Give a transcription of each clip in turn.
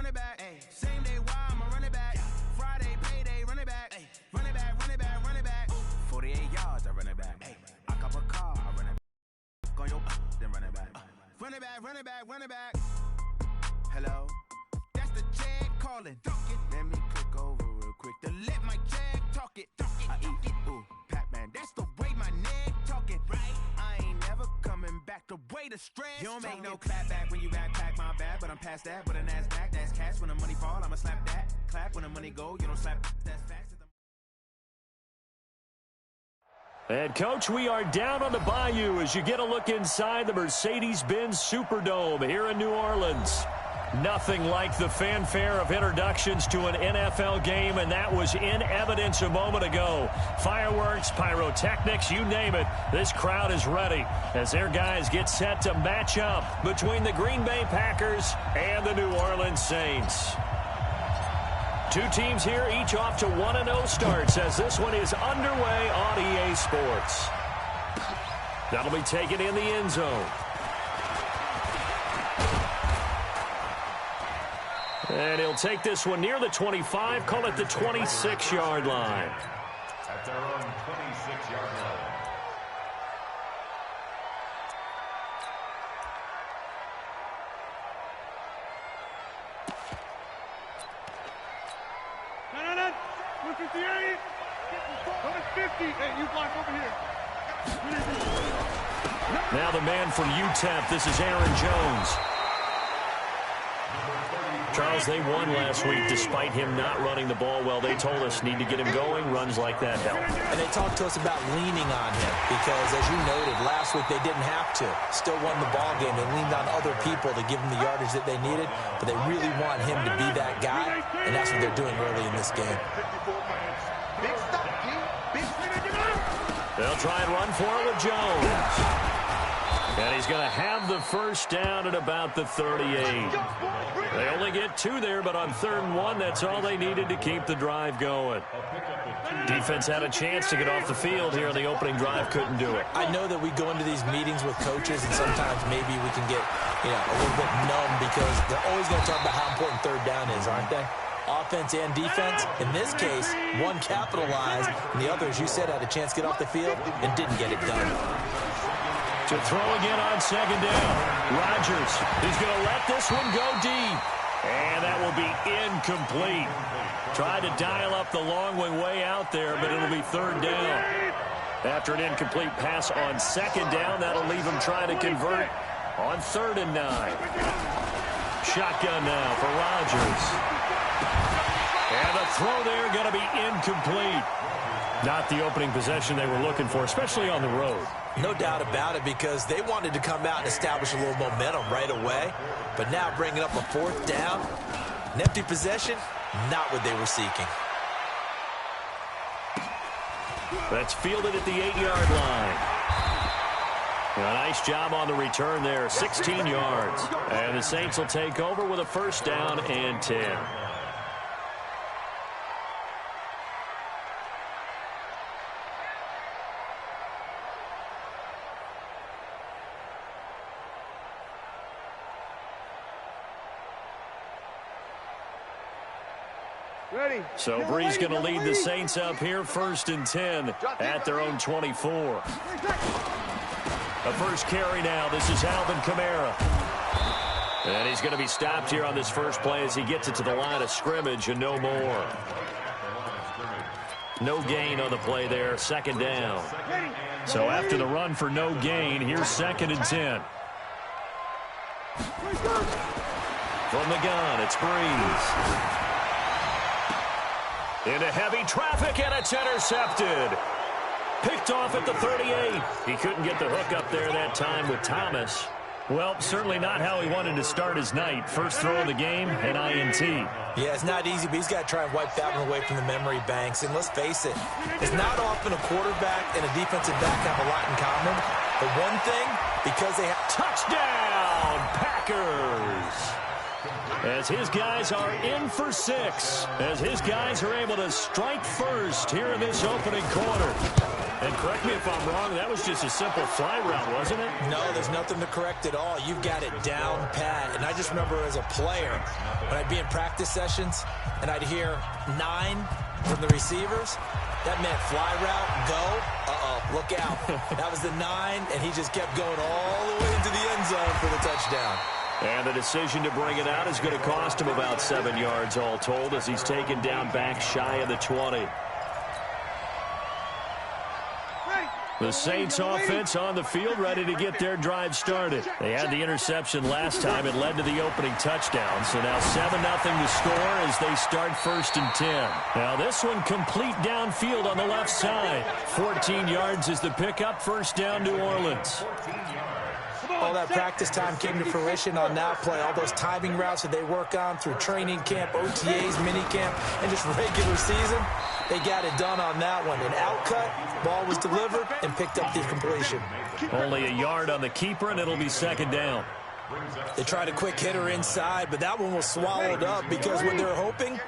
run it back. Ay. Same day, why I'ma run it back. Friday, payday, run it back. Ay. Run it back, run it back, run it back. 48 yards, I run it back. Ay. I cop a car, I run it back. On your then run it back. Run it back, run it back, run it back. Hello? That's the Jag calling. Let me click over real quick to let my Jag talk it. I eat it, ooh, Pac-Man. That's the way my neck talking. Right? I ain't never coming back the way the stress. You don't make no clap back when you backpack my bad, but I'm past that. With an ass back, that's cash. When the money fall, I'ma slap that. Clap when the money go, you don't slap. That's facts. And, Coach, we are down on the bayou as you get a look inside the Mercedes-Benz Superdome here in New Orleans. Nothing like the fanfare of introductions to an NFL game, and that was in evidence a moment ago. Fireworks, pyrotechnics, you name it. This crowd is ready as their guys get set to match up between the Green Bay Packers and the New Orleans Saints. Two teams here, each off to 1-0 starts as this one is underway on EA Sports. That'll be taken in the end zone. And he'll take this one near the 25, call it the 26-yard line. At their own 26-yard line. No. 158. 150. Hey, you block over here. Now the man from UTEP, this is Aaron Jones. Charles, they won last week despite him not running the ball well. They told us need to get him going. Runs like that help. And they talked to us about leaning on him because, as you noted, last week they didn't have to. Still won the ball game. They leaned on other people to give them the yardage that they needed, but they really want him to be that guy, and that's what they're doing early in this game. They'll try and run for it with Jones. And he's going to have the first down at about the 38. They only get two there, but on 3rd and 1, that's all they needed to keep the drive going. Defense had a chance to get off the field here on the opening drive, couldn't do it. I know that we go into these meetings with coaches, and sometimes maybe we can get a little bit numb because they're always going to talk about how important 3rd down is, aren't they? Offense and defense. In this case, one capitalized, and the other, as you said, had a chance to get off the field and didn't get it done. To throw again on 2nd down. Rodgers is going to let this one go deep. And that will be incomplete. Tried to dial up the long way out there, but it'll be 3rd down. After an incomplete pass on 2nd down, that'll leave him trying to convert on 3rd and 9. Shotgun now for Rodgers. And the throw there going to be incomplete. Not the opening possession they were looking for, especially on the road. No doubt about it, because they wanted to come out and establish a little momentum right away. But now bringing up a 4th down, an empty possession, not what they were seeking. That's fielded at the 8-yard line. A nice job on the return there, 16 yards. And the Saints will take over with a 1st down and 10. So Bree's going to lead the Saints up here, 1st and 10 at their own 24. The first carry now. This is Alvin Kamara. And he's going to be stopped here on this first play as he gets it to the line of scrimmage and no more. No gain on the play there, 2nd down. So after the run for no gain, here's 2nd and 10. From the gun, it's Breeze. Into heavy traffic, and it's intercepted. Picked off at the 38. He couldn't get the hook up there that time with Thomas. Well, certainly not how he wanted to start his night. First throw of the game, an INT. Yeah, it's not easy, but he's got to try and wipe that one away from the memory banks. And let's face it, it's not often a quarterback and a defensive back have a lot in common. But one thing, because they have... Touchdown, Packers! As his guys are in for 6. As his guys are able to strike first here in this opening quarter. And correct me if I'm wrong, that was just a simple fly route, wasn't it? No, there's nothing to correct at all. You've got it down pat. And I just remember as a player, when I'd be in practice sessions and I'd hear 9 from the receivers, that meant fly route, go, look out. That was the 9, and he just kept going all the way into the end zone for the touchdown. And the decision to bring it out is going to cost him about 7 yards all told as he's taken down back shy of the 20. The Saints offense on the field ready to get their drive started. They had the interception last time. It led to the opening touchdown. So now 7-0 to score as they start 1st and 10. Now this one complete downfield on the left side. 14 yards is the pickup. 1st down, New Orleans. All that practice time came to fruition on that play. All those timing routes that they work on through training camp, OTAs, mini camp, and just regular season, they got it done on that one. An outcut, ball was delivered, and picked up the completion. Only a yard on the keeper, and it'll be 2nd down. They tried a quick hitter inside, but that one was swallowed up because what they're hoping,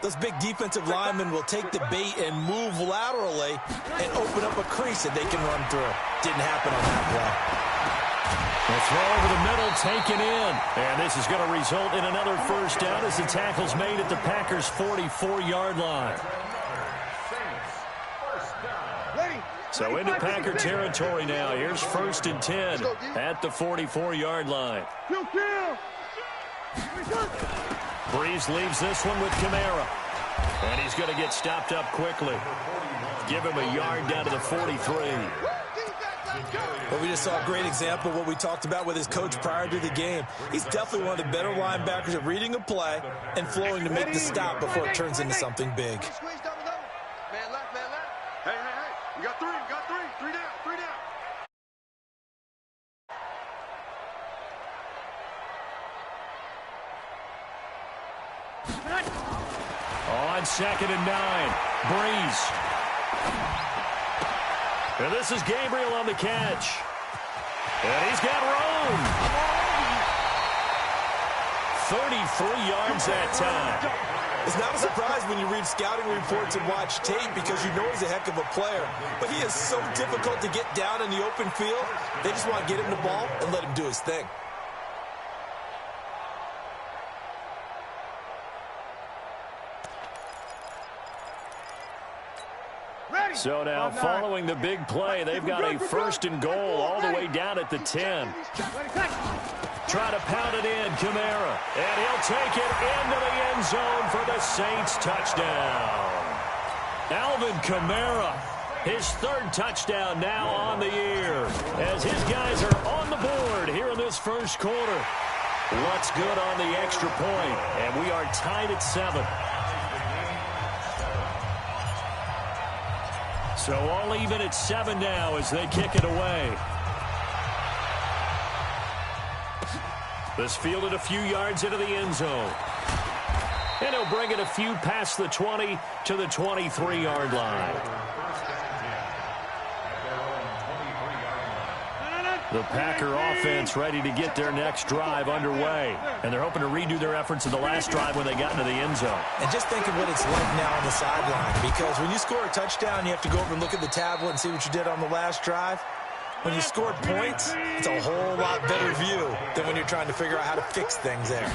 those big defensive linemen will take the bait and move laterally and open up a crease that they can run through. Didn't happen on that play. The throw over the middle, taken in. And this is going to result in another 1st down as the tackle's made at the Packers' 44-yard line. So into Packer territory now. Here's 1st and 10 at the 44-yard line. Breeze leaves this one with Kamara. And he's going to get stopped up quickly. Give him a yard down to the 43. Well, we just saw a great example of what we talked about with his coach prior to the game. He's definitely one of the better linebackers at reading a play and flowing to make the stop before it turns into something big. Man left, man left. Hey. You got 3, three down. On 2nd and 9, Breeze. And this is Gabriel on the catch. And he's got room. 33 yards that time. It's not a surprise when you read scouting reports and watch tape because you know he's a heck of a player. But he is so difficult to get down in the open field. They just want to get him the ball and let him do his thing. So now, following the big play, they've got a 1st and goal all the way down at the 10. Try to pound it in, Kamara. And he'll take it into the end zone for the Saints touchdown. Alvin Kamara, his 3rd touchdown now on the year. As his guys are on the board here in this 1st quarter. What's good on the extra point? And we are tied at 7. So all even at 7 now as they kick it away. This fielded a few yards into the end zone. And he'll bring it a few past the 20 to the 23-yard line. The Packer offense ready to get their next drive underway. And they're hoping to redo their efforts in the last drive when they got into the end zone. And just think of what it's like now on the sideline. Because when you score a touchdown, you have to go over and look at the tablet and see what you did on the last drive. When you scored points, it's a whole lot better view than when you're trying to figure out how to fix things there.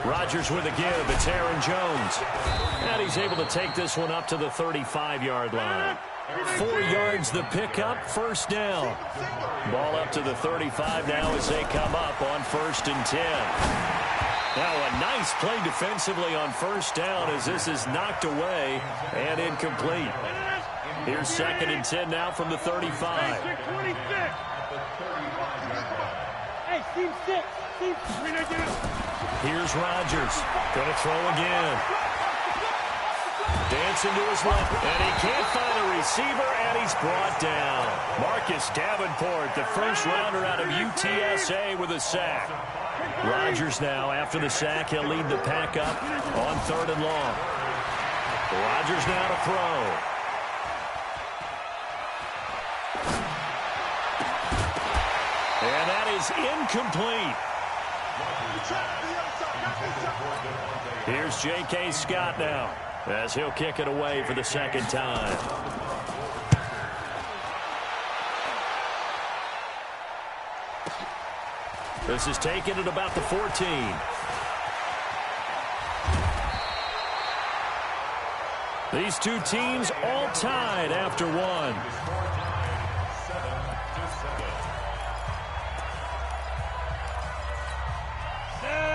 Rodgers with a give. It's Aaron Jones. And he's able to take this one up to the 35-yard line. 4 yards the pickup, 1st down. Ball up to the 35 now as they come up on 1st and 10. Now a nice play defensively on 1st down as this is knocked away and incomplete. Here's 2nd and 10 now from the 35. Here's Rodgers. Going to throw again. Dancing to his left, and he can't find a receiver, and he's brought down. Marcus Davenport, the 1st rounder out of UTSA with a sack. Rodgers now, after the sack, he'll lead the pack up on 3rd and long. Rodgers now to throw. And that is incomplete. Here's J.K. Scott now, as he'll kick it away for the 2nd time. This is taken at about the 14. These two teams all tied after one.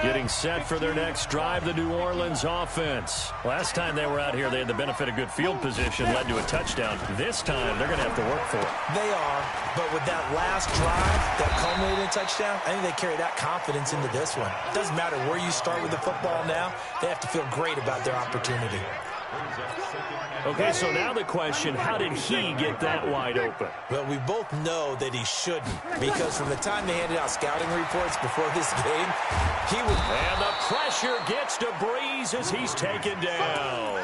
Getting set for their next drive, the New Orleans offense. Last time they were out here, they had the benefit of good field position, led to a touchdown. This time, they're going to have to work for it. They are, but with that last drive that culminated in a touchdown, I think they carry that confidence into this one. It doesn't matter where you start with the football now. They have to feel great about their opportunity. Okay, so now the question, how did he get that wide open? Well, we both know that he shouldn't, because from the time they handed out scouting reports before this game, he was... And the pressure gets to Breeze as he's taken down.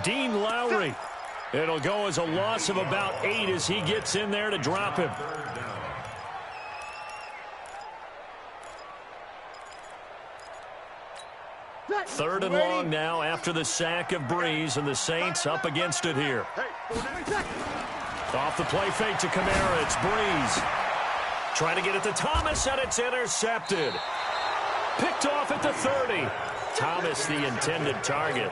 Dean Lowry. It'll go as a loss of about 8 as he gets in there to drop him. Third and long now after the sack of Breeze, and the Saints up against it here. Off the play fake to Kamara, it's Breeze. Trying to get it to Thomas, and it's intercepted. Picked off at the 30. Thomas, the intended target.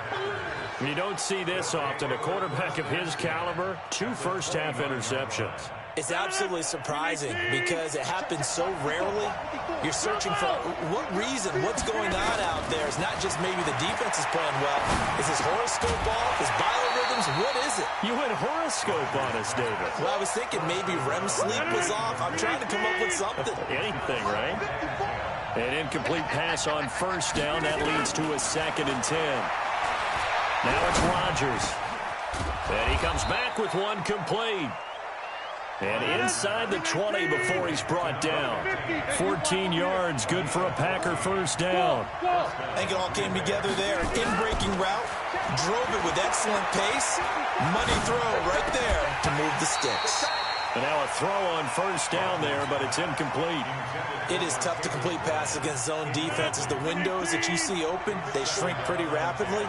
You don't see this often. A quarterback of his caliber, 2 first-half interceptions. It's absolutely surprising because it happens so rarely. You're searching for what reason, what's going on out there. It's not just maybe the defense is playing well. Is his horoscope off? His biorhythms? What is it? You went horoscope on us, David. Well, I was thinking maybe REM sleep was off. I'm trying to come up with something. Anything, right? An incomplete pass on first down. That leads to a 2nd and 10. Now it's Rodgers. And he comes back with one complete. And inside the 20 before he's brought down. 14 yards, good for a Packer first down. I think it all came together there. In-breaking route, drove it with excellent pace. Money throw right there to move the sticks. And now a throw on first down there, but it's incomplete. It is tough to complete passes against zone defenses. The windows that you see open, they shrink pretty rapidly.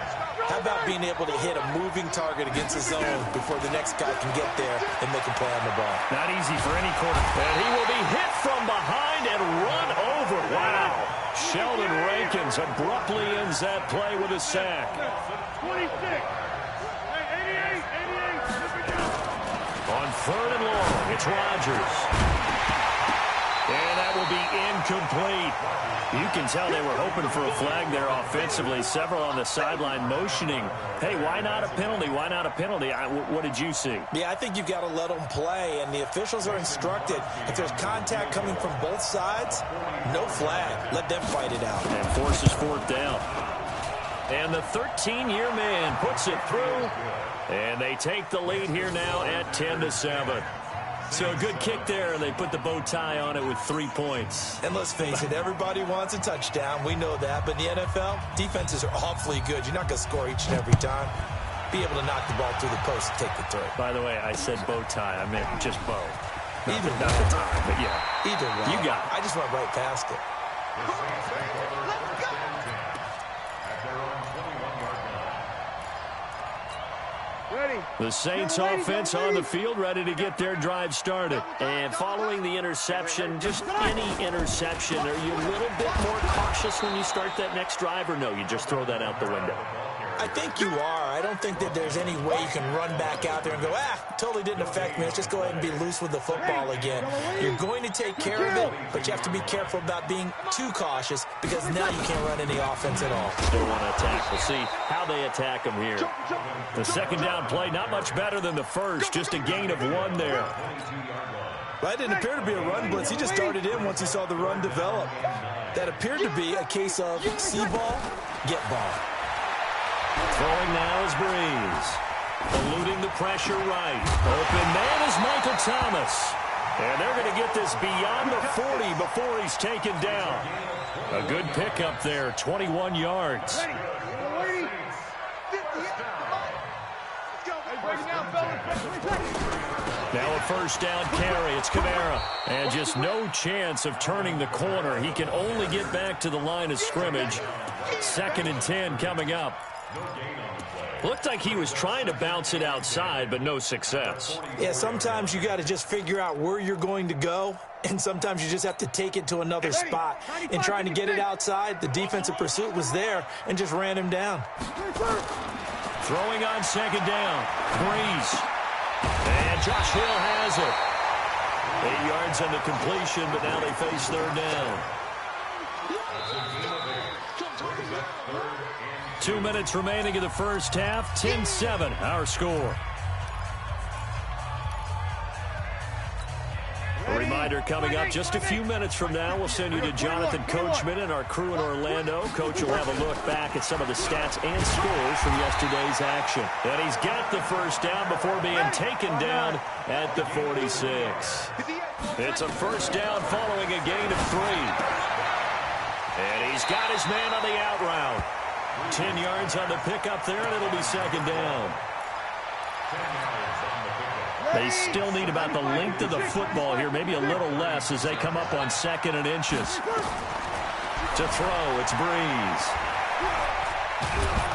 How about being able to hit a moving target against the zone before the next guy can get there and make a play on the ball? Not easy for any quarterback. And he will be hit from behind and run over. Wow. Sheldon Rankins abruptly ends that play with a sack. 26. 88. On 3rd and long, it's Rodgers. And that will be incomplete. You can tell they were hoping for a flag there offensively. Several on the sideline motioning, hey, why not a penalty? Why not a penalty? What did you see? Yeah, I think you've got to let them play, and the officials are instructed. If there's contact coming from both sides, no flag. Let them fight it out. And forces 4th down. And the 13-year man puts it through. And they take the lead here now at 10-7. So a good kick there, and they put the bow tie on it with 3 points. And let's face it, everybody wants a touchdown. We know that. But in the NFL, defenses are awfully good. You're not going to score each and every time. Be able to knock the ball through the post and take the throw. By the way, I said bow tie. I meant just bow. Either way. Not the tie, but yeah. Either way. You got it. I just went right past it. The Saints offense on the field, ready to get their drive started. And following the interception, just any interception, are you a little bit more cautious when you start that next drive, or no, you just throw that out the window? I think you are. I don't think that there's any way you can run back out there and go, totally didn't affect me. Let's just go ahead and be loose with the football again. You're going to take care of it, but you have to be careful about being too cautious because now you can't run any offense at all. Still want to attack. We'll see how they attack them here. The 2nd down play, not much better than the first, just a gain of 1 there. That didn't appear to be a run blitz. He just darted in once he saw the run develop. That appeared to be a case of see ball, get ball. Throwing now is Breeze. Eluding the pressure right. Open man is Michael Thomas. And they're going to get this beyond the 40 before he's taken down. A good pickup there, 21 yards. Now a first down carry. It's Kamara. And just no chance of turning the corner. He can only get back to the line of scrimmage. 2nd and 10 coming up. No gain on the play. Looked like he was trying to bounce it outside, but no success. Yeah, sometimes you got to just figure out where you're going to go, and sometimes you just have to take it to another spot. In trying to get it outside, the defensive pursuit was there and just ran him down. Throwing on second down. Breeze. And Josh Hill has it. 8 yards on the completion, but now they face third down. 2 minutes remaining in the first half. 10-7, our score. A reminder coming up just a few minutes from now. We'll send you to Jonathan Coachman and our crew in Orlando. Coach will have a look back at some of the stats and scores from yesterday's action. And he's got the first down before being taken down at the 46. It's a first down following a gain of 3. And he's got his man on the out route. 10 yards on the pickup there, and it'll be second down. They still need about the length of the football here, maybe a little less as they come up on 2nd and inches. To throw, it's Breeze.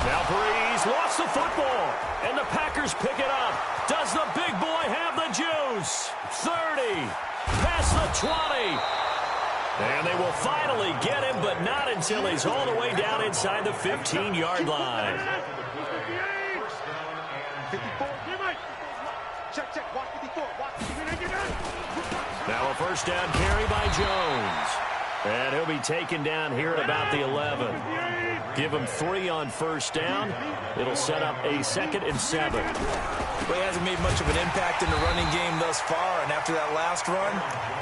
Now Breeze lost the football, and the Packers pick it up. Does the big boy have the juice? 30, past the 20. And they will finally get him, but not until he's all the way down inside the 15-yard line. 54. Check. Watch 54. Watch. Now a first down carry by Jones. And he'll be taken down here at about the 11. Give him 3 on first down. It'll set up a 2nd and 7. Well, he hasn't made much of an impact in the running game thus far, and after that last run,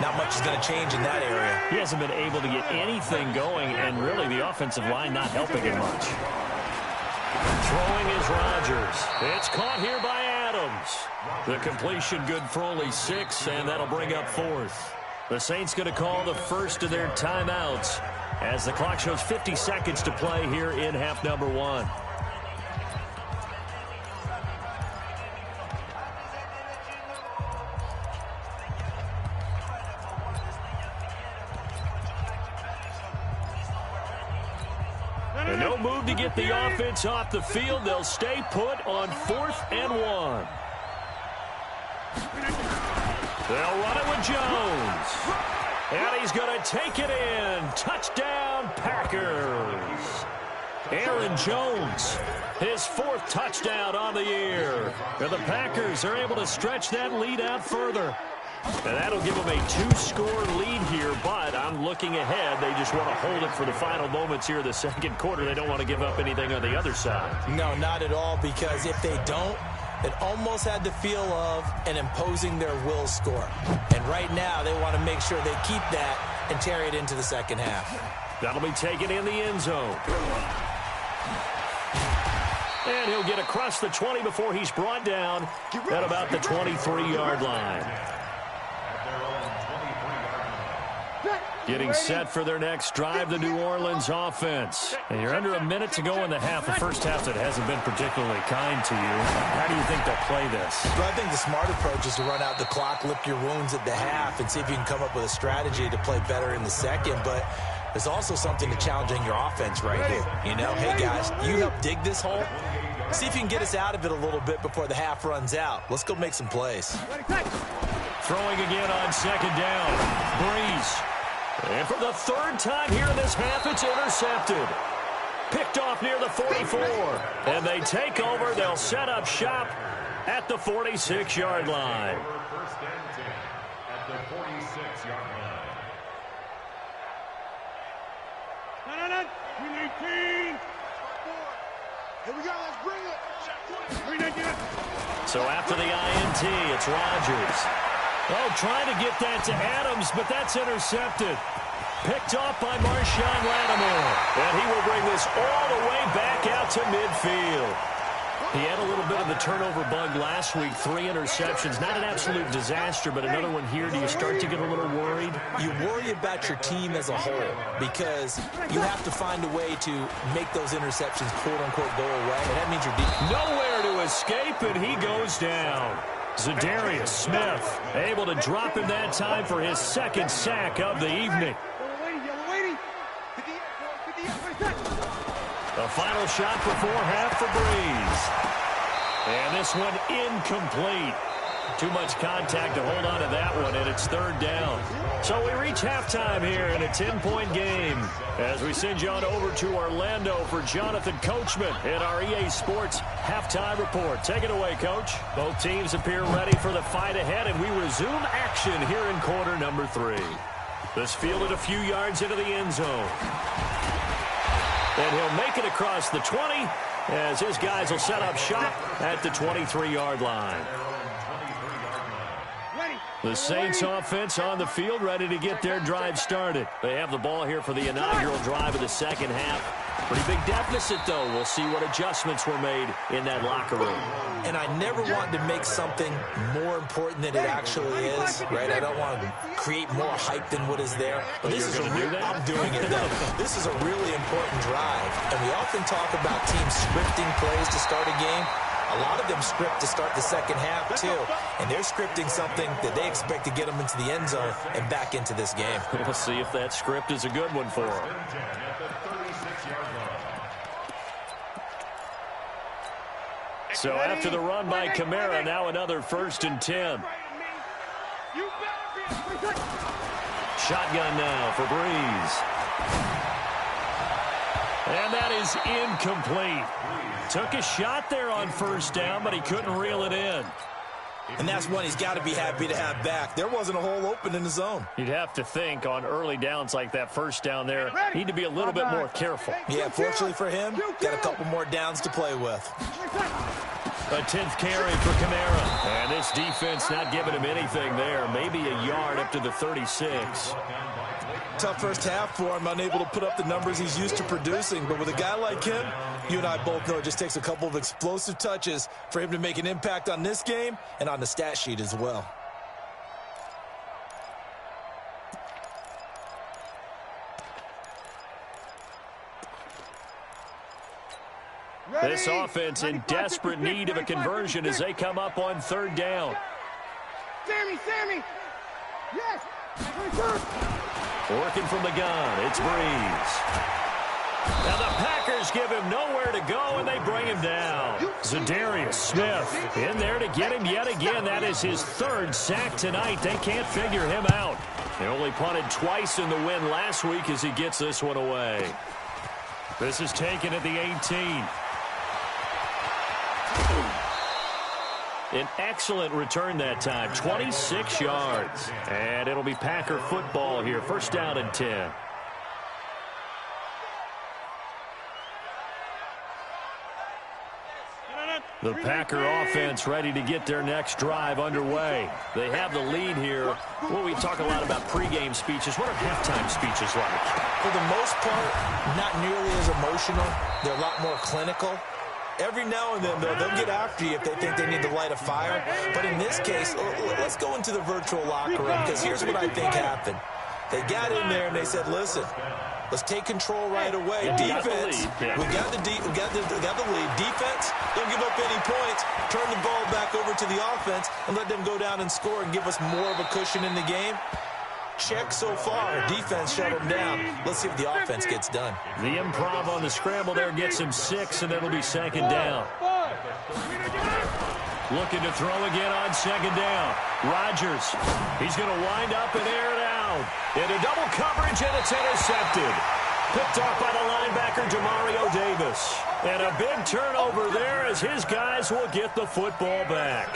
not much is going to change in that area. He hasn't been able to get anything going, and really the offensive line not helping him much. Throwing is Rodgers. It's caught here by Adams. The completion good for only 6, and that'll bring up 4th. The Saints going to call the first of their timeouts as the clock shows 50 seconds to play here in half number 1. And no move to get the offense off the field. They'll stay put on 4th and 1. They'll run it with Jones. And he's going to take it in. Touchdown, Packers. Aaron Jones, his 4th touchdown on the year. And the Packers are able to stretch that lead out further. And that'll give them a 2-score lead here, but I'm looking ahead. They just want to hold it for the final moments here in the second quarter. They don't want to give up anything on the other side. No, not at all, because if they don't, it almost had the feel of an imposing their will score. And right now, they want to make sure they keep that and carry it into the second half. That'll be taken in the end zone. And he'll get across the 20 before he's brought down at about the 23-yard line. Getting set for their next drive, the New Orleans offense. And you're under a minute to go in the half, a first half that hasn't been particularly kind to you. How do you think they'll play this? Well, I think the smart approach is to run out the clock, lick your wounds at the half, and see if you can come up with a strategy to play better in the second. But there's also something to challenging your offense right here. You know, hey, guys, you help dig this hole. See if you can get us out of it a little bit before the half runs out. Let's go make some plays. Throwing again on second down. Breeze. And for the 3rd time here in this half, it's intercepted. Picked off near the 44. And they take over. They'll set up shop at the 46-yard line. First and 10 at the 46-yard line. No. 319. Here we go. Let's bring it. 319. So after the INT, it's Rodgers. Oh, trying to get that to Adams, but that's intercepted. Picked off by Marshawn Lattimore. And he will bring this all the way back out to midfield. He had a little bit of the turnover bug last week, 3 interceptions. Not an absolute disaster, but another one here. Do you start to get a little worried? You worry about your team as a whole because you have to find a way to make those interceptions, quote-unquote, go away. And that means your defense. Nowhere to escape, and he goes down. Zadarius Smith able to drop him that time for his 2nd sack of the evening. A final shot before half for Breeze. And this one incomplete. Too much contact to hold on to that one, and it's third down. So we reach halftime here in a 10-point game as we send you on over to Orlando for Jonathan Coachman in our EA Sports halftime report. Take it away, Coach. Both teams appear ready for the fight ahead, and we resume action here in quarter number 3. This fielded a few yards into the end zone. And he'll make it across the 20 as his guys will set up shop at the 23-yard line. The Saints offense on the field, ready to get their drive started. They have the ball here for the inaugural drive of the second half. Pretty big deficit, though. We'll see what adjustments were made in that locker room. And I never want to make something more important than it actually is, right? I don't want to create more hype than what is there. But this is I'm doing it, though. This is a really important drive. And we often talk about teams scripting plays to start a game. A lot of them script to start the second half, too. And they're scripting something that they expect to get them into the end zone and back into this game. We'll see if that script is a good one for them. So after the run by Kamara, now another 1st and 10. Shotgun now for Breeze. And that is incomplete. Took a shot there on 1st down, but he couldn't reel it in. And that's one he's got to be happy to have back. There wasn't a hole open in the zone. You'd have to think on early downs like that 1st down there, need to be a little bit more careful. Yeah, fortunately for him, got a couple more downs to play with. A 10th carry for Kamara. And this defense not giving him anything there. Maybe a yard up to the 36. Tough first half for him, unable to put up the numbers he's used to producing. But with a guy like him, you and I both know it just takes a couple of explosive touches for him to make an impact on this game and on the stat sheet as well. This offense in desperate need of a conversion as they come up on 3rd down. Sammy! Yes! Working from the gun, it's Breeze. Now the Packers give him nowhere to go, and they bring him down. Zadarius Smith in there to get him yet again. That is his 3rd sack tonight. They can't figure him out. He only punted twice in the win last week as he gets this one away. This is taken at the 18. An excellent return that time, 26 yards. And it'll be Packer football here, 1st down and 10. The Packer offense ready to get their next drive underway. They have the lead here. Well, we talk a lot about pregame speeches. What are halftime speeches like? For the most part, not nearly as emotional. They're a lot more clinical. Every now and then, though, they'll get after you if they think they need to light a fire. But in this case, let's go into the virtual locker room, because here's what I think happened. They got in there and they said, listen, let's take control right away. Defense, we got the lead. Defense, don't give up any points. Turn the ball back over to the offense and let them go down and score and give us more of a cushion in the game. Check so far. Defense shut them down. Let's see if the offense gets done. The improv on the scramble there gets him 6, and it'll be 2nd down. Looking to throw again on 2nd down. Rodgers, he's going to wind up and air it out. Into double coverage, and it's intercepted. Picked off by the linebacker, Demario Davis. And a big turnover there as his guys will get the football back.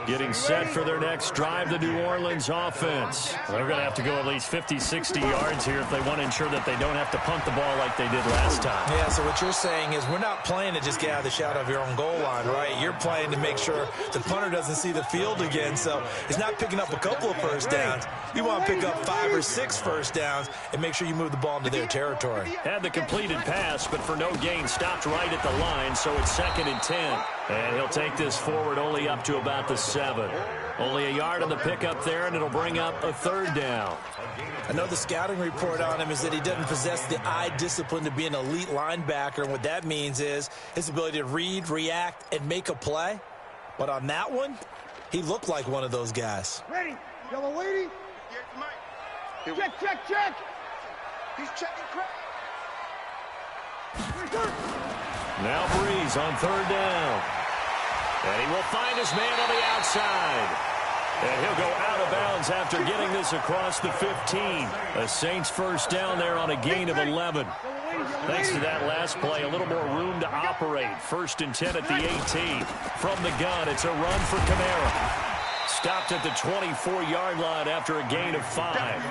Getting set for their next drive, the New Orleans offense. They're going to have to go at least 50, 60 yards here if they want to ensure that they don't have to punt the ball like they did last time. Yeah, so what you're saying is we're not playing to just get out of the shadow of your own goal line, right? You're playing to make sure the punter doesn't see the field again, so it's not picking up a couple of 1st downs. You want to pick up 5 or 6 1st downs and make sure you move the ball into their territory. Had the completed pass, but for no gain, stopped right at the line, so it's 2nd and 10. And he'll take this forward only up to about the 7. Only a yard on the pickup there, and it'll bring up a 3rd down. I know the scouting report on him is that he doesn't possess the eye discipline to be an elite linebacker, and what that means is his ability to read, react, and make a play. But on that one, he looked like one of those guys. Ready, yellow lady. Check. He's checking crap. Now Breeze on third down. And he will find his man on the outside. And he'll go out of bounds after getting this across the 15. A Saints first down there on a gain of 11. Thanks to that last play, a little more room to operate. 1st and 10 at the 18. From the gun, it's a run for Kamara. Stopped at the 24-yard line after a gain of 5.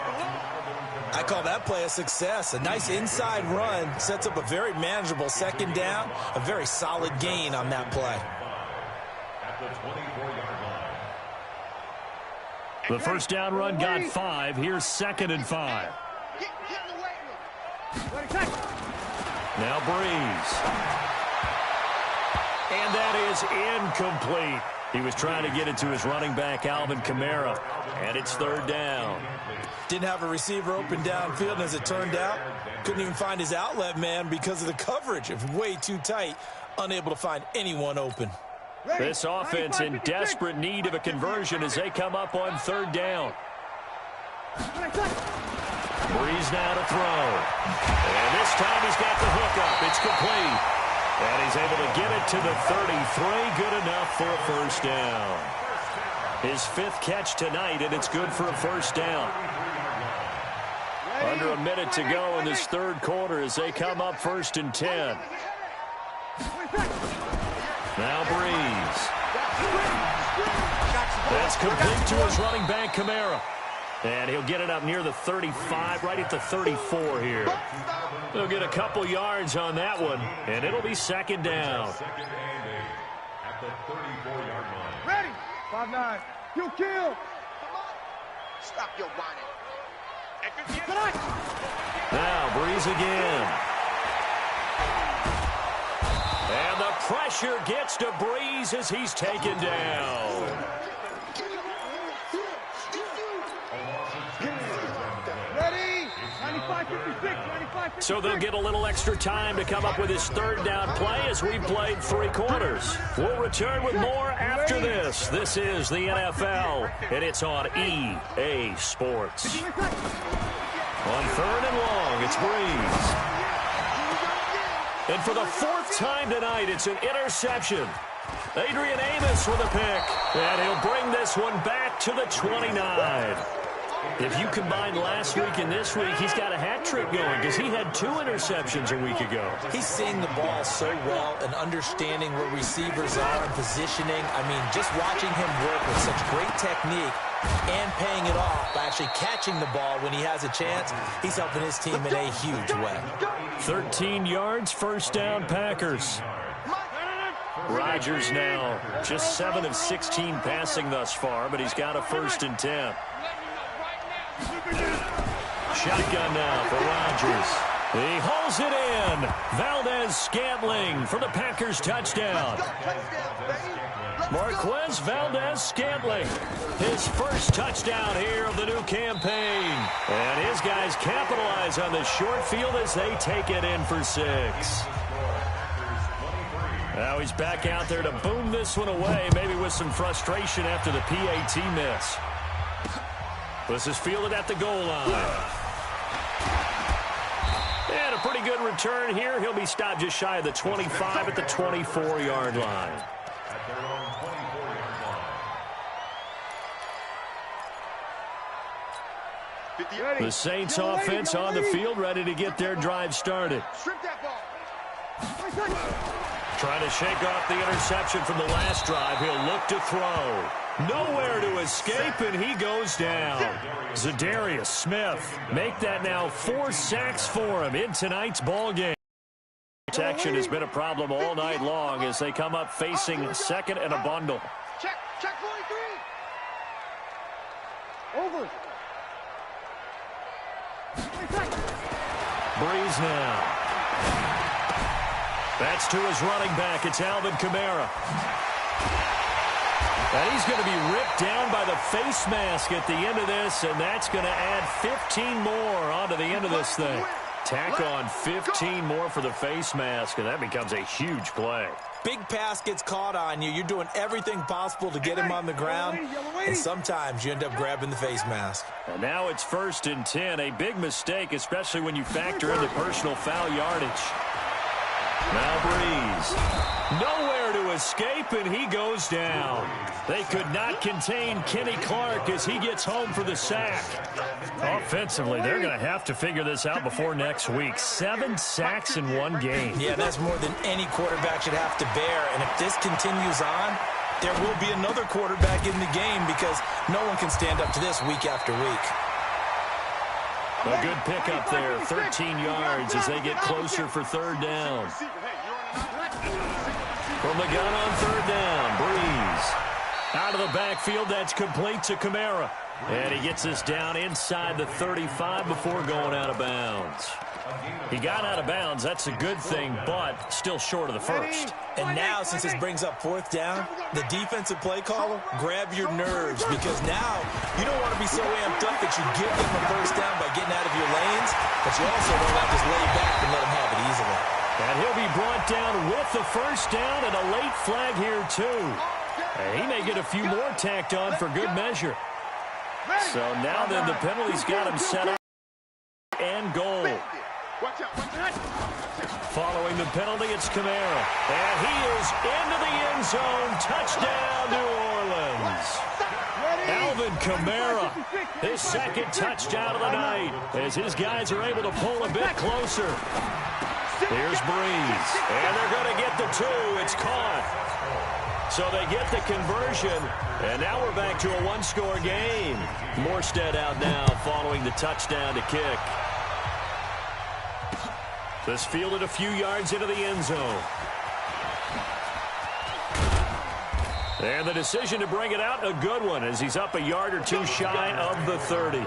I call that play a success. A nice inside run sets up a very manageable 2nd down. A very solid gain on that play. At the 24-yard line. The first down run got 5. Here's 2nd and 5. Now Breeze. And that is incomplete. He was trying to get it to his running back, Alvin Kamara. And it's 3rd down. Didn't have a receiver open downfield, and as it turned out, couldn't even find his outlet man because of the coverage. It was way too tight, unable to find anyone open. This offense in desperate need of a conversion as they come up on 3rd down. Breeze now to throw. And this time he's got the hook up. It's complete. And he's able to get it to the 33. Good enough for a 1st down. His 5th catch tonight, and it's good for a 1st down. Under a minute to go in this 3rd quarter as they come up 1st and 10. Now Breeze. That's complete to his running back, Kamara. And he'll get it up near the 35, right at the 34 here. They'll get a couple yards on that one, and it'll be 2nd down. Second and 8 at the 34-yard line. Ready. 5-9. You kill. Stop your whining. Now Breeze again. And the pressure gets to Breeze as he's taken down. Ready. 95-56. So they'll get a little extra time to come up with his 3rd down play as we've played 3 quarters. We'll return with more after this. This is the NFL, and it's on EA Sports. On 3rd and long, it's Breeze. And for the 4th time tonight, it's an interception. Adrian Amos with a pick, and he'll bring this one back to the 29. If you combine last week and this week, he's got a hat trick going because he had 2 interceptions a week ago. He's seeing the ball so well and understanding where receivers are and positioning. I mean, just watching him work with such great technique and paying it off by actually catching the ball when he has a chance, he's helping his team in a huge way. 13 yards, 1st down, Packers. Rodgers now just 7 of 16 passing thus far, but he's got a 1st and 10. Shotgun now for Rodgers. He hauls it in. Valdez-Scantling for the Packers touchdown. Marquez Valdez-Scantling, his 1st touchdown here of the new campaign. And his guys capitalize on the short field as they take it in for 6. Now he's back out there to boom this one away, maybe with some frustration after the PAT miss. This is fielded at the goal line. And a pretty good return here. He'll be stopped just shy of the 25 at the 24-yard line. At their own 24-yard line. The Saints offense on the field, ready to get their drive started. Trying to shake off the interception from the last drive. He'll look to throw. Nowhere to escape, and he goes down. Zadarius Smith make that now 4 sacks for him in tonight's ball game. Protection has been a problem all night long as they come up facing 2nd and a bundle. Check 43. Over. Breeze now. That's to his running back. It's Alvin Kamara. And he's going to be ripped down by the face mask at the end of this, and that's going to add 15 more onto the end of this thing. Tack on 15 more for the face mask, and that becomes a huge play. Big pass gets caught on you. You're doing everything possible to get him on the ground, and sometimes you end up grabbing the face mask. And now it's 1st and 10, a big mistake, especially when you factor in the personal foul yardage. Now Breeze. Nowhere to escape, and he goes down. They could not contain Kenny Clark as he gets home for the sack. Offensively, they're going to have to figure this out before next week. 7 sacks in one game. Yeah, that's more than any quarterback should have to bear. And if this continues on, there will be another quarterback in the game because no one can stand up to this week after week. A good pickup there, 13 yards as they get closer for third down. From the gun on third down, Breeze. Out of the backfield, that's complete to Kamara. And he gets us down inside the 35 before going out of bounds. He got out of bounds. That's a good thing, but still short of the first. And now, since this brings up fourth down, the defensive play caller, grab your nerves because now you don't want to be so amped up that you give them a first down by getting out of your lanes, but you also don't want to just lay back and let them have it easily. And he'll be brought down with the first down and a late flag here, too. He may get a few more tacked on for good measure. So now then the penalty's got him set up and goal. Following the penalty, it's Kamara. And he is into the end zone. Touchdown, New Orleans. Alvin Kamara, his second touchdown of the night as his guys are able to pull a bit closer. Here's Breeze. And they're going to get the 2. It's caught. So they get the conversion, and now we're back to a one-score game. Morstead out now following the touchdown to kick. This fielded a few yards into the end zone. And the decision to bring it out, a good one, as he's up a yard or 2 shy of the 30.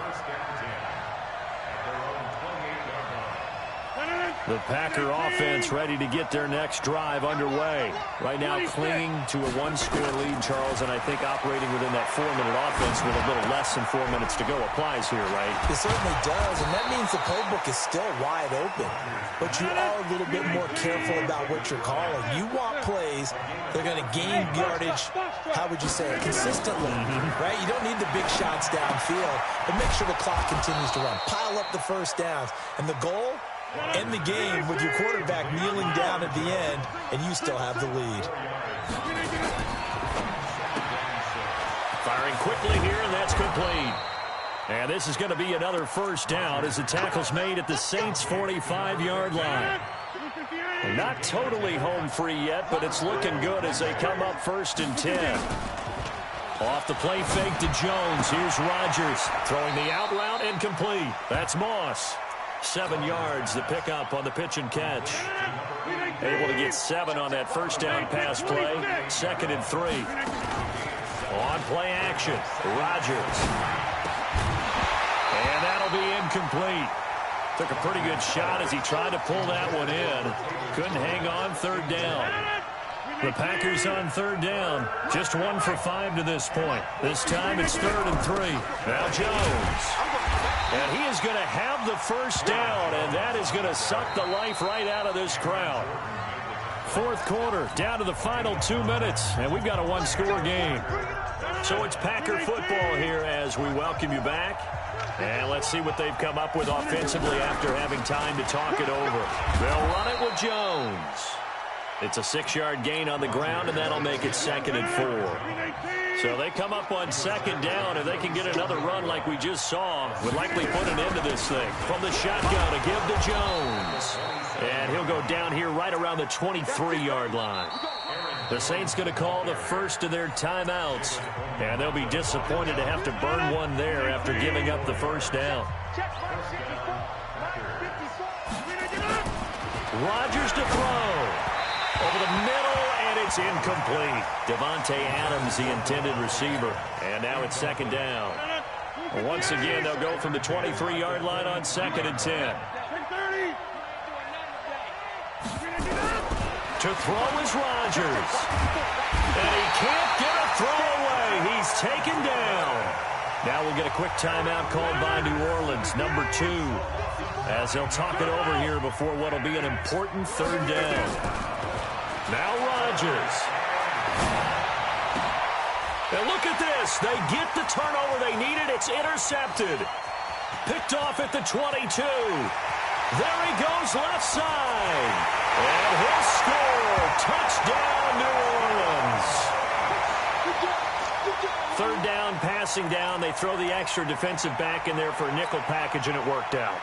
The Packer offense ready to get their next drive underway. Right now clinging to a one-score lead, Charles, and I think operating within that 4-minute offense with a little less than 4 minutes to go applies here, right? It certainly does, and that means the playbook is still wide open. But you are a little bit more careful about what you're calling. You want plays that are going to gain yardage, how would you say it, consistently, right? You don't need the big shots downfield, but make sure the clock continues to run. Pile up the first downs, and the goal? End the game with your quarterback kneeling down at the end, and you still have the lead. Firing quickly here, and that's complete. And this is going to be another first down as the tackle's made at the Saints' 45-yard line. Not totally home free yet, but it's looking good as they come up 1st and 10. Off the play fake to Jones. Here's Rodgers throwing the out route and complete. That's Moss. 7 yards, the pickup on the pitch and catch. Able to get 7 on that first down pass play. 2nd and 3. On play action, Rodgers. And that'll be incomplete. Took a pretty good shot as he tried to pull that one in. Couldn't hang on 3rd down. The Packers on 3rd down. Just 1 for 5 to this point. This time it's 3rd and 3. Now Jones. And he is going to have the first down, and that is going to suck the life right out of this crowd. 4th quarter, down to the final 2 minutes, and we've got a one-score game. So it's Packer football here as we welcome you back. And let's see what they've come up with offensively after having time to talk it over. They'll run it with Jones. It's a 6-yard gain on the ground, and that'll make it 2nd and 4. So they come up on 2nd down, and they can get another run like we just saw. Would likely put an end to this thing. From the shotgun to give to Jones. And he'll go down here right around the 23-yard line. The Saints going to call the first of their timeouts. And they'll be disappointed to have to burn one there after giving up the first down. Rodgers to throw. Over the middle, and it's incomplete. Devontae Adams, the intended receiver. And now it's 2nd down. Once again, they'll go from the 23-yard line on 2nd and 10. To throw is Rodgers. And he can't get a throw away. He's taken down. Now we'll get a quick timeout called by New Orleans, number 2. As they'll talk it over here before what will be an important 3rd down. Now Rodgers. And look at this. They get the turnover they needed. It's intercepted. Picked off at the 22. There he goes left side. And he'll score. Touchdown, New Orleans. Third down, passing down. They throw the extra defensive back in there for a nickel package, and it worked out.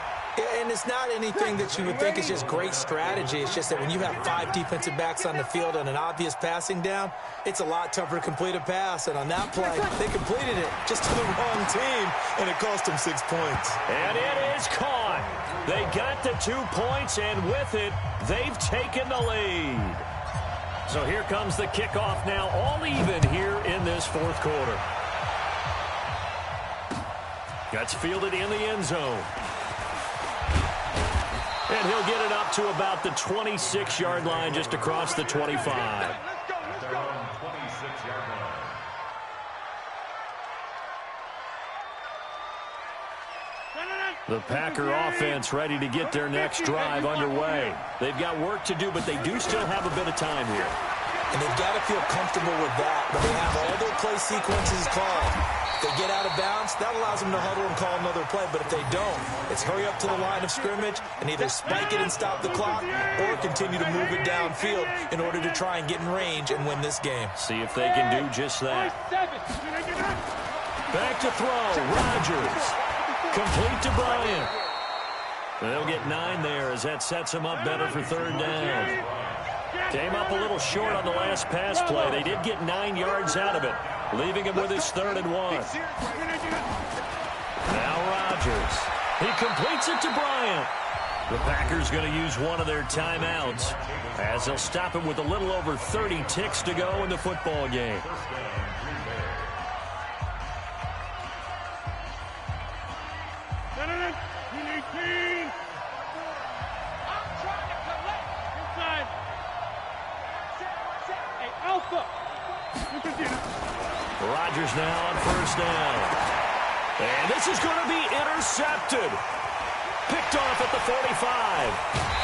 And it's not anything that you would think is just great strategy. It's just that when you have 5 defensive backs on the field and an obvious passing down, it's a lot tougher to complete a pass. And on that play, they completed it just to the wrong team, and it cost them 6 points. And it is caught. They got the 2 points, and with it, they've taken the lead. So here comes the kickoff now, all even here in this fourth quarter. Gets fielded in the end zone. And he'll get it up to about the 26-yard line, just across the 25. Their own 26-yard line. The Packer offense ready to get their next drive underway. They've got work to do, but they do still have a bit of time here. And they've got to feel comfortable with that, but they have all their play sequences called. If they get out of bounds, that allows them to huddle and call another play. But if they don't, it's hurry up to the line of scrimmage and either spike it and stop the clock or continue to move it downfield in order to try and get in range and win this game. See if they can do just that. Back to throw. Rodgers. Complete to Bryant. They'll get 9 there as that sets them up better for third down. Came up a little short on the last pass play. They did get 9 yards out of it, leaving him with his 3rd and 1. Now Rodgers. He completes it to Bryant. The Packers going to use one of their timeouts as they'll stop him with a little over 30 ticks to go in the football game. Rodgers now on first down. And this is going to be intercepted. Picked off at the 45.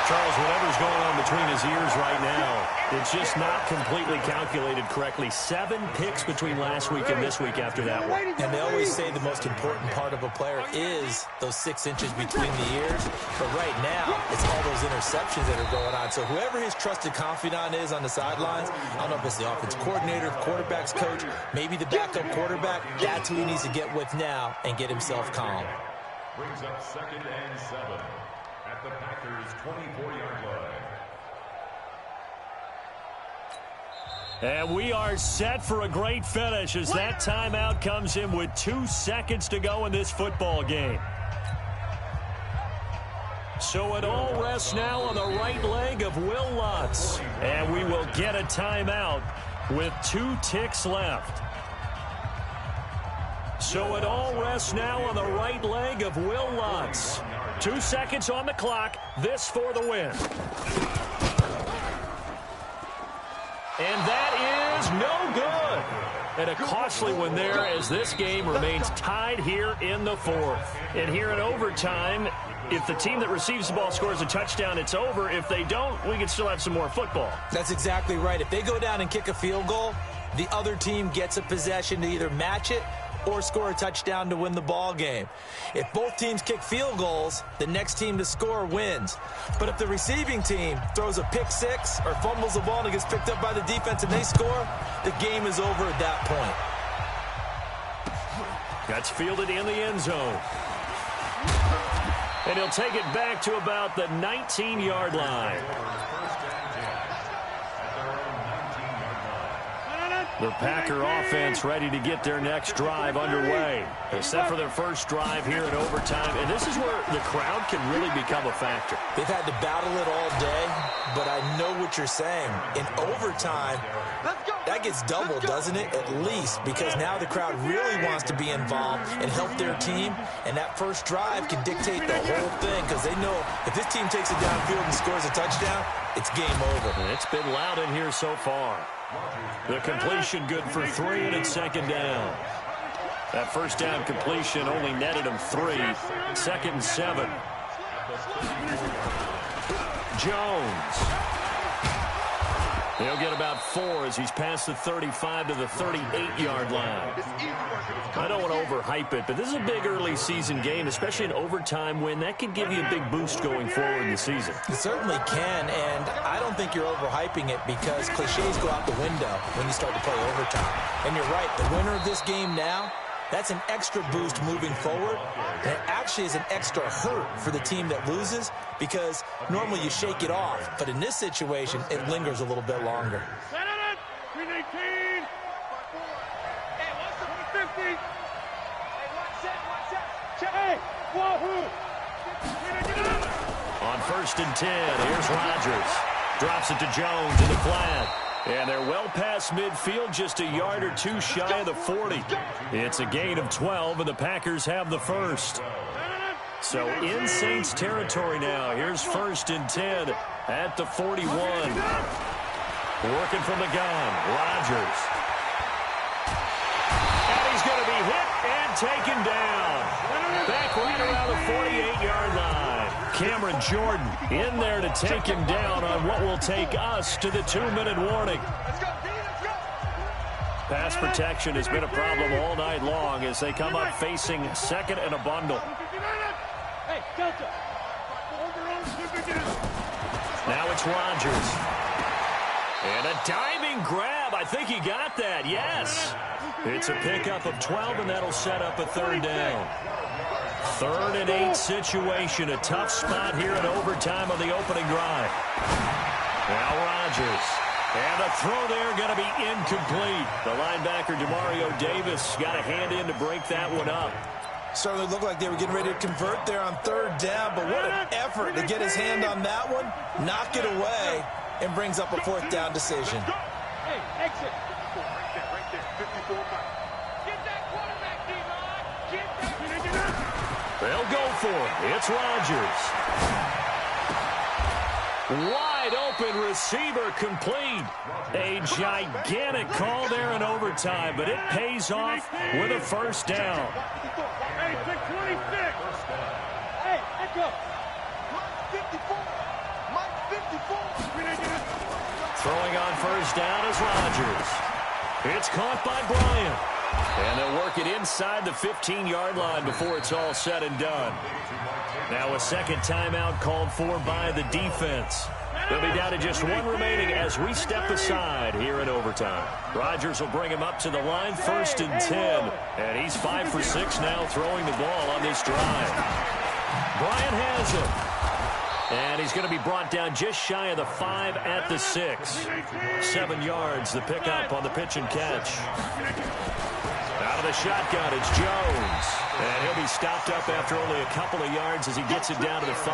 Charles, whatever's going on between his ears right now, it's just not completely calculated correctly. 7 picks between last week and this week after that one. And they always say the most important part of a player is those 6 inches between the ears. But right now, it's all those interceptions that are going on. So whoever his trusted confidant is on the sidelines, I don't know if it's the offense coordinator, the quarterback's coach, maybe the backup quarterback, that's who he needs to get with now and get himself calm. Brings up 2nd and 7 at the Packers' 24-yard line. And we are set for a great finish as that timeout comes in with 2 seconds to go in this football game. So it all rests now on the right leg of Will Lutz. And we will get a timeout with 2 ticks left. So it all rests now on the right leg of Will Lutz. 2 seconds on the clock. This for the win. And that is no good. And a costly one there as this game remains tied here in the 4th. And here in overtime, if the team that receives the ball scores a touchdown, it's over. If they don't, we can still have some more football. That's exactly right. If they go down and kick a field goal, the other team gets a possession to either match it or score a touchdown to win the ball game. If both teams kick field goals, the next team to score wins. But if the receiving team throws a pick 6 or fumbles the ball and it gets picked up by the defense and they score, the game is over at that point. That's fielded in the end zone. And he'll take it back to about the 19-yard line. The Packer offense ready to get their next drive underway. They're set for their first drive here in overtime, and this is where the crowd can really become a factor. They've had to battle it all day, but I know what you're saying. In overtime, that gets doubled, doesn't it? At least, because now the crowd really wants to be involved and help their team, and that first drive can dictate the whole thing because they know if this team takes it downfield and scores a touchdown, it's game over. And it's been loud in here so far. The completion good for 3, and it's 2nd down. That first down completion only netted him 3. 2nd and 7. Jones. He'll get about 4 as he's past the 35 to the 38-yard line. I don't want to overhype it, but this is a big early season game, especially an overtime win. That could give you a big boost going forward in the season. It certainly can, and I don't think you're overhyping it because cliches go out the window when you start to play overtime. And you're right, the winner of this game now, that's an extra boost moving forward, and it actually is an extra hurt for the team that loses because normally you shake it off, but in this situation, it lingers a little bit longer. Set it! 318! Hey, what's the 50? Hey, watch that. Hey, wahoo! On 1st and 10, here's Rodgers. Drops it to Jones in the flat. And they're well past midfield, just a yard or 2 shy of the 40. It's a gain of 12, and the Packers have the first. So in Saints territory now. Here's 1st and 10 at the 41. Working from the gun, Rodgers. And he's going to be hit and taken down. Back right around the 48-yard line. Cameron Jordan in there to take him down on what will take us to the 2-minute warning. Pass protection has been a problem all night long as they come up facing 2nd and a bundle. Hey, Delta. Now it's Rodgers. And a diving grab. I think he got that. Yes. It's a pickup of 12, and that'll set up a 3rd down. 3rd and 8 situation. A tough spot here in overtime on the opening drive. Now Rodgers. And a throw there going to be incomplete. The linebacker, Demario Davis, got a hand in to break that one up. Certainly looked like they were getting ready to convert there on 3rd down, but what an effort to get his hand on that one, knock it away, and brings up a 4th down decision. Hey, exit. Right there, 54 miles. Get that quarterback, D-line. Get that. They'll go for it. It's Rodgers. Wide open receiver complete. A gigantic call there in overtime, but it pays off with a 1st down. Hey, 626. Hey, echo. Mike 54. Mike 54. Throwing on 1st down is Rodgers. It's caught by Bryant. And they'll work it inside the 15-yard line before it's all said and done. Now a 2nd timeout called for by the defense. They'll be down to just 1 remaining as we step aside here in overtime. Rodgers will bring him up to the line, 1st and 10. And he's 5 for 6 now throwing the ball on this drive. Bryant has him. And he's going to be brought down just shy of the 5 at the 6. 7 yards, the pickup on the pitch and catch. Out of the shotgun, it's Jones. And he'll be stopped up after only a couple of yards as he gets it down to the 5.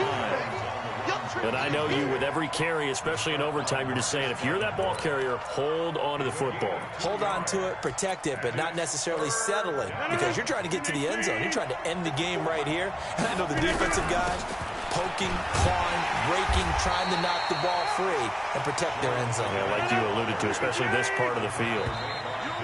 And I know you, with every carry, especially in overtime, you're just saying, if you're that ball carrier, hold on to the football. Hold on to it, protect it, but not necessarily settle it because you're trying to get to the end zone. You're trying to end the game right here. And I know the defensive guys poking, clawing, raking, trying to knock the ball free and protect their end zone. Yeah, like you alluded to, especially this part of the field.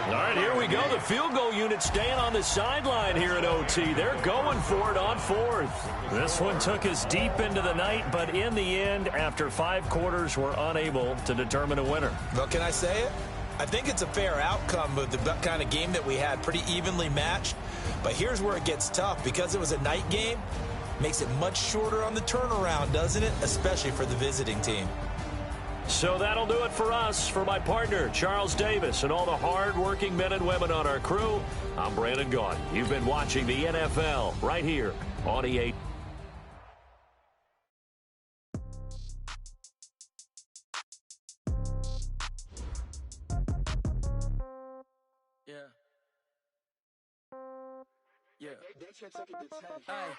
All right, here we go. The field goal unit staying on the sideline here at OT. They're going for it on 4th. This one took us deep into the night, but in the end, after 5 quarters, we're unable to determine a winner. Well, can I say it? I think it's a fair outcome with the kind of game that we had, pretty evenly matched. But here's where it gets tough. Because it was a night game, makes it much shorter on the turnaround, doesn't it? Especially for the visiting team. So that'll do it for us. For my partner, Charles Davis, and all the hard-working men and women on our crew, I'm Brandon Gaudin. You've been watching the NFL right here on EA. Yeah. Hey,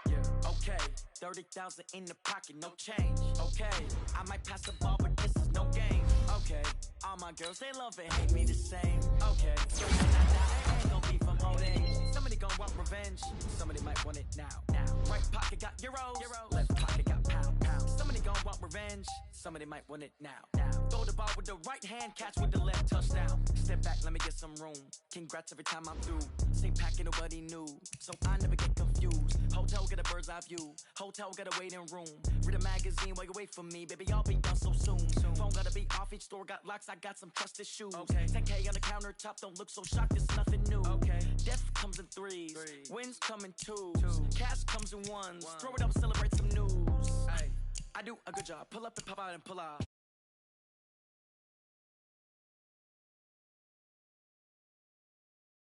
yeah. Okay. 30,000 in the pocket, no change. Okay. I might pass the ball, but this is no game. Okay. All my girls, they love and hate me the same. Okay. Ain't no beef from old age. Somebody gon' want revenge. Somebody might want it now. Right pocket got euros. Left pocket got pound. Somebody gon' want revenge. Somebody might want it now. Throw the ball with the right hand, catch with the left, touchdown. Step back, let me get some room. Congrats every time I'm through. Same packet, nobody knew. So I never get confused. Hotel got a bird's eye view. Hotel got a waiting room. Read a magazine while you wait for me. Baby, I'll be done so soon. Phone gotta be off, each store got locks, I got some trusted shoes. 10K on the countertop, don't look so shocked, it's nothing new. Death comes in threes, wins come in twos, cash comes in ones. Throw it up, celebrate some news. I do a good job, pull up and pop out and pull out.